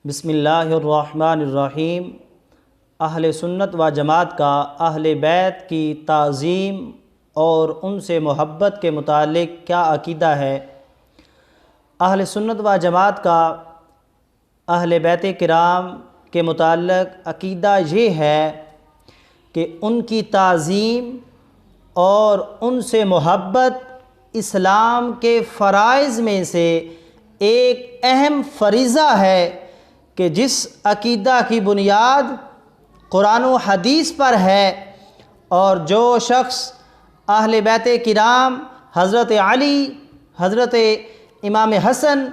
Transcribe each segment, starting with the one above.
بسم اللہ الرحمن الرحیم۔ اہل سنت و جماعت کا اہل بیت کی تعظیم اور ان سے محبت کے متعلق کیا عقیدہ ہے؟ اہل سنت و جماعت کا اہل بیت کرام کے متعلق عقیدہ یہ ہے کہ ان کی تعظیم اور ان سے محبت اسلام کے فرائض میں سے ایک اہم فریضہ ہے کہ جس عقیدہ کی بنیاد قرآن و حدیث پر ہے، اور جو شخص اہل بیت کرام حضرت علی، حضرت امام حسن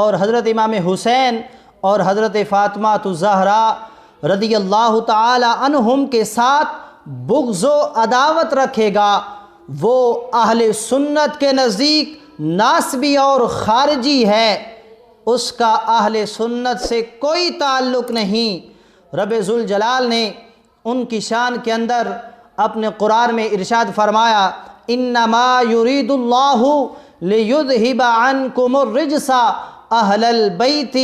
اور حضرت امام حسین اور حضرت فاطمہ الزہرا رضی اللہ تعالی عنہم کے ساتھ بغض و عداوت رکھے گا، وہ اہل سنت کے نزدیک ناسبی اور خارجی ہے، اس کا اہل سنت سے کوئی تعلق نہیں۔ رب ذوالجلال نے ان کی شان کے اندر اپنے قرآن میں ارشاد فرمایا، انما یرید اللہ لیذہب عنکم الرجس اہل البیت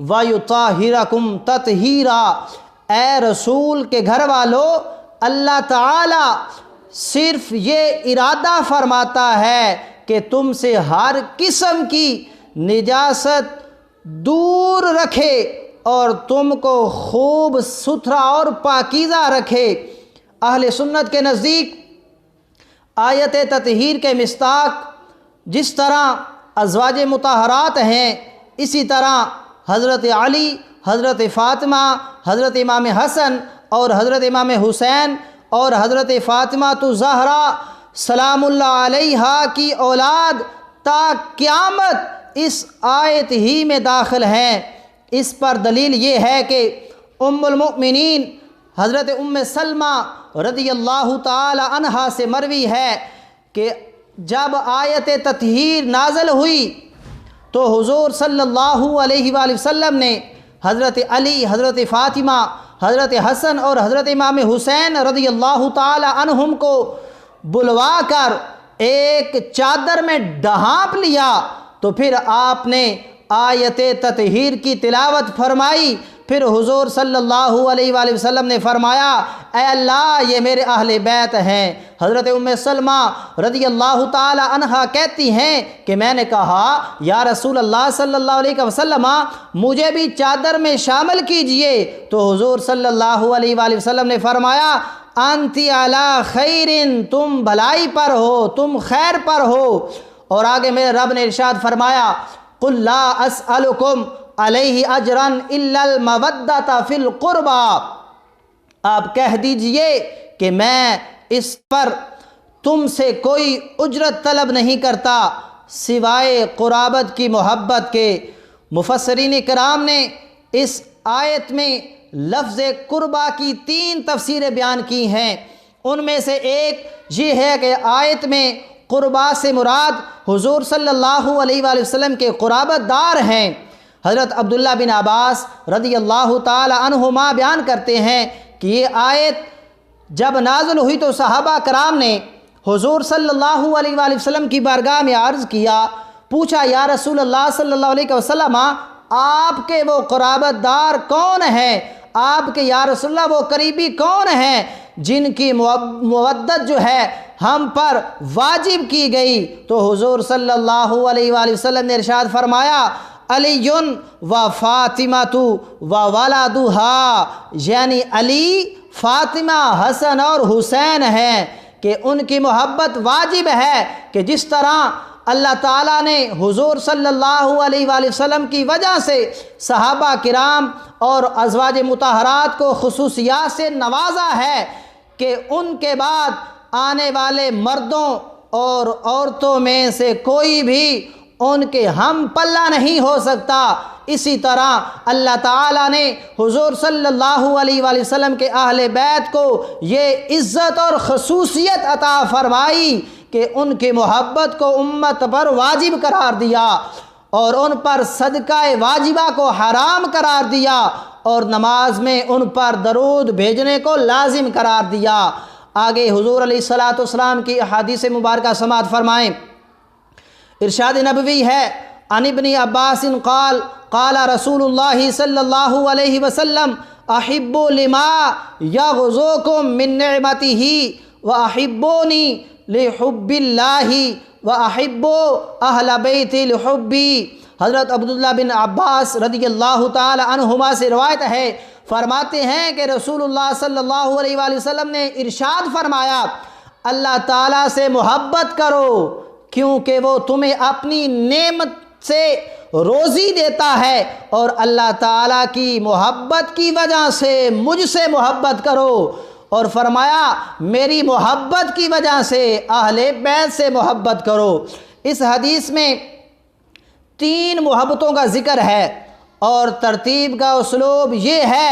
ویطہرکم تطہیرا۔ اے رسول کے گھر والو، اللہ تعالی صرف یہ ارادہ فرماتا ہے کہ تم سے ہر قسم کی نجاست دور رکھے اور تم کو خوب ستھرا اور پاکیزہ رکھے۔ اہل سنت کے نزدیک آیت تطہیر کے مصداق جس طرح ازواج مطہرات ہیں، اسی طرح حضرت علی، حضرت فاطمہ، حضرت امام حسن اور حضرت امام حسین اور حضرت فاطمہ الزہرا سلام اللہ علیہا کی اولاد تا قیامت اس آیت ہی میں داخل ہیں۔ اس پر دلیل یہ ہے کہ ام المؤمنین حضرت ام سلمہ رضی اللہ تعالی عنہا سے مروی ہے کہ جب آیت تطہیر نازل ہوئی تو حضور صلی اللہ علیہ وآلہ وسلم نے حضرت علی، حضرت فاطمہ، حضرت حسن اور حضرت امام حسین رضی اللہ تعالی عنہم کو بلوا کر ایک چادر میں ڈھانپ لیا، تو پھر آپ نے آیت تطہیر کی تلاوت فرمائی۔ پھر حضور صلی اللہ علیہ وآلہ وسلم نے فرمایا، اے اللہ یہ میرے اہل بیت ہیں۔ حضرت ام سلمہ رضی اللہ تعالی عنہا کہتی ہیں کہ میں نے کہا، یا رسول اللہ صلی اللہ علیہ وسلم مجھے بھی چادر میں شامل کیجئے، تو حضور صلی اللہ علیہ وآلہ وسلم نے فرمایا، انتی علی خیر، تم بھلائی پر ہو، تم خیر پر ہو۔ اور آگے میرے رب نے ارشاد فرمایا، قل لا اسألکم علیہ اجرا الا المودۃ فی القربى، آپ کہہ دیجئے کہ میں اس پر تم سے کوئی اجرت طلب نہیں کرتا سوائے قرابت کی محبت کے۔ مفسرین کرام نے اس آیت میں لفظ قربہ کی 3 تفسیریں بیان کی ہیں۔ ان میں سے ایک یہ ہے کہ آیت میں قربا سے مراد حضور صلی اللہ علیہ وآلہ وسلم کے قرابت دار ہیں۔ حضرت عبداللہ بن عباس رضی اللہ تعالی عنہما بیان کرتے ہیں کہ یہ آیت جب نازل ہوئی تو صحابہ کرام نے حضور صلی اللہ علیہ وآلہ وسلم کی بارگاہ میں عرض کیا، پوچھا، یا رسول اللہ صلی اللہ علیہ وسلم آپ کے وہ قرابت دار کون ہیں؟ آپ کے یا رسول اللہ وہ قریبی کون ہیں جن کی مودت جو ہے ہم پر واجب کی گئی؟ تو حضور صلی اللہ علیہ وآلہ وسلم نے ارشاد فرمایا، علی و فاطمہ و ولدہا، یعنی علی، فاطمہ، حسن اور حسین ہیں کہ ان کی محبت واجب ہے، کہ جس طرح اللہ تعالیٰ نے حضور صلی اللہ علیہ وآلہ وسلم کی وجہ سے صحابہ کرام اور ازواج مطہرات کو خصوصیات سے نوازا ہے کہ ان کے بعد آنے والے مردوں اور عورتوں میں سے کوئی بھی ان کے ہم پلہ نہیں ہو سکتا، اسی طرح اللہ تعالیٰ نے حضور صلی اللہ علیہ وآلہ وسلم کے اہل بیت کو یہ عزت اور خصوصیت عطا فرمائی کہ ان کی محبت کو امت پر واجب قرار دیا، اور ان پر صدقہ واجبہ کو حرام قرار دیا، اور نماز میں ان پر درود بھیجنے کو لازم قرار دیا۔ آگے حضور علیہ الصلوۃ والسلام کی احادیث مبارکہ سماعت فرمائیں۔ ارشاد نبوی ہے، عن ابن عباس قال قال رسول اللہ صلی اللہ علیہ وسلم احبوا لما یغزوکم من نعمتہ واحبونی لحب اللہ واحبوا اہل بیت لحبی۔ حضرت عبداللہ بن عباس رضی اللہ تعالی عنہما سے روایت ہے، فرماتے ہیں کہ رسول اللہ صلی اللہ علیہ وآلہ وسلم نے ارشاد فرمایا، اللہ تعالیٰ سے محبت کرو کیونکہ وہ تمہیں اپنی نعمت سے روزی دیتا ہے، اور اللہ تعالیٰ کی محبت کی وجہ سے مجھ سے محبت کرو، اور فرمایا میری محبت کی وجہ سے اہل بیت سے محبت کرو۔ اس حدیث میں 3 محبتوں کا ذکر ہے، اور ترتیب کا اسلوب یہ ہے،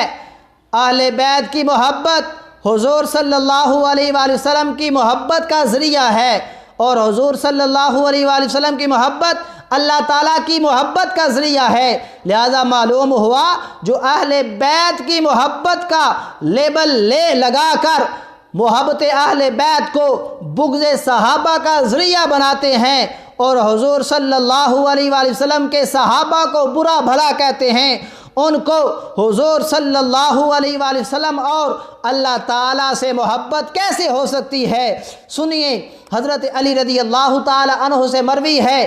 اہل بیت کی محبت حضور صلی اللہ علیہ وآلہ وسلم کی محبت کا ذریعہ ہے، اور حضور صلی اللہ علیہ وآلہ وسلم کی محبت اللہ تعالیٰ کی محبت کا ذریعہ ہے۔ لہذا معلوم ہوا جو اہل بیت کی محبت کا لیبل لگا کر محبت اہل بیت کو بغض صحابہ کا ذریعہ بناتے ہیں، اور حضور صلی اللہ علیہ وآلہ وسلم کے صحابہ کو برا بھلا کہتے ہیں، ان کو حضور صلی اللہ علیہ وآلہ وسلم اور اللہ تعالیٰ سے محبت کیسے ہو سکتی ہے؟ سنیے، حضرت علی رضی اللہ تعالی عنہ سے مروی ہے،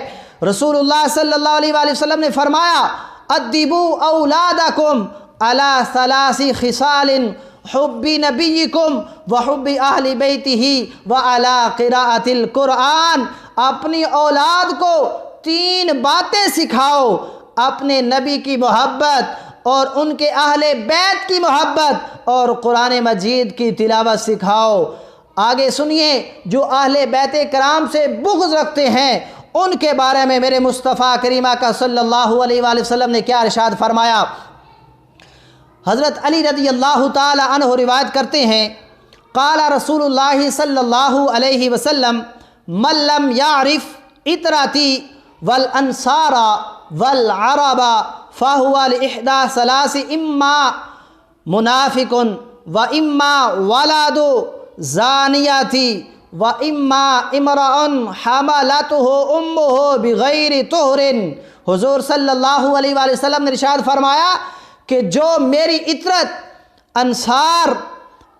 رسول اللہ صلی اللہ علیہ وآلہ وسلم نے فرمایا، ادبوا اولادکم علی 3 خصال حب نبیکم وحب اہل بیتہ وعلی قراءۃ القرآن۔ اپنی اولاد کو 3 باتیں سکھاؤ، اپنے نبی کی محبت اور ان کے اہل بیت کی محبت اور قرآن مجید کی تلاوت سکھاؤ۔ آگے سنیے، جو اہل بیت کرام سے بغض رکھتے ہیں ان کے بارے میں میرے مصطفیٰ کریمہ کا صلی اللہ علیہ وآلہ وسلم نے کیا ارشاد فرمایا۔ حضرت علی رضی اللہ تعالی عنہ روایت کرتے ہیں، قال رسول اللہ صلی اللہ علیہ وسلم من لم یعرف اطراتی والانصار والعرب فهو لإحدى 3 اما منافق واما ولد زانیہ واما امرأ حملته امه بغیر طہر۔ حضور صلی اللہ علیہ وآلہ وسلم نے ارشاد فرمایا کہ جو میری اطرت انصار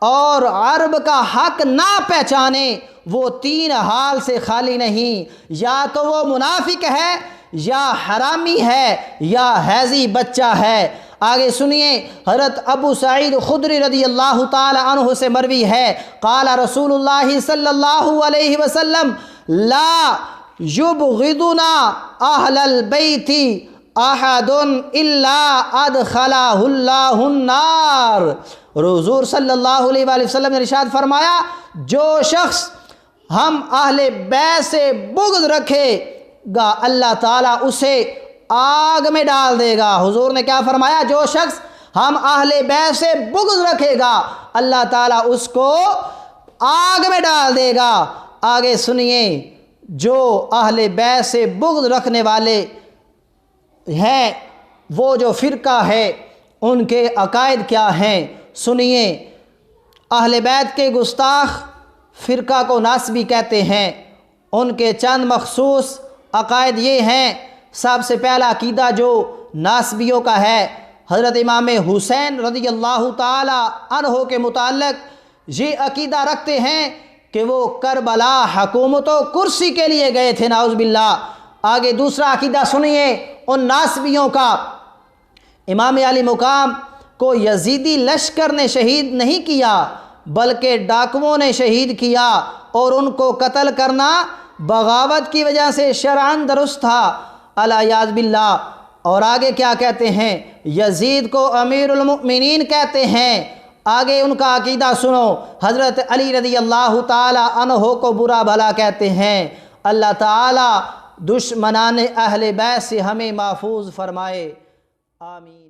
اور عرب کا حق نہ پہچانے وہ 3 حال سے خالی نہیں، یا تو وہ منافق ہے، یا حرامی ہے، یا حیضی بچہ ہے۔ آگے سنیے، حضرت ابو سعید خدری رضی اللہ تعالی عنہ سے مروی ہے، قال رسول اللہ صلی اللہ علیہ وسلم لا یبغضنا اہل البیت احد الا ادخلہ اللہ النار۔ حضور صلی اللہ علیہ وآلہ وسلم نے ارشاد فرمایا، جو شخص ہم اہل بیت سے بغض رکھے گا اللہ تعالیٰ اسے آگ میں ڈال دے گا۔ حضور نے کیا فرمایا؟ جو شخص ہم اہل بیت سے بغض رکھے گا اللہ تعالیٰ اس کو آگ میں ڈال دے گا۔ آگے سنیے، جو اہل بیت سے بغض رکھنے والے ہیں وہ جو فرقہ ہے ان کے عقائد کیا ہیں؟ سنیے، اہل بیت کے گستاخ فرقہ کو ناسبی کہتے ہیں۔ ان کے چند مخصوص عقائد یہ ہیں۔ سب سے پہلا عقیدہ جو ناسبیوں کا ہے، حضرت امام حسین رضی اللہ تعالی عنہ کے متعلق یہ عقیدہ رکھتے ہیں کہ وہ کربلا حکومت و کرسی کے لیے گئے تھے، نعوذ باللہ۔ آگے دوسرا عقیدہ سنیے ان ناسبیوں کا، امام علی مقام کو یزیدی لشکر نے شہید نہیں کیا بلکہ ڈاکوؤں نے شہید کیا، اور ان کو قتل کرنا بغاوت کی وجہ سے شرعاً درست تھا، الیاذ باللہ۔ اور آگے کیا کہتے ہیں؟ یزید کو امیر المؤمنین کہتے ہیں۔ آگے ان کا عقیدہ سنو، حضرت علی رضی اللہ تعالی عنہ کو برا بھلا کہتے ہیں۔ اللہ تعالی دشمنان اہل بیت سے ہمیں محفوظ فرمائے، آمین۔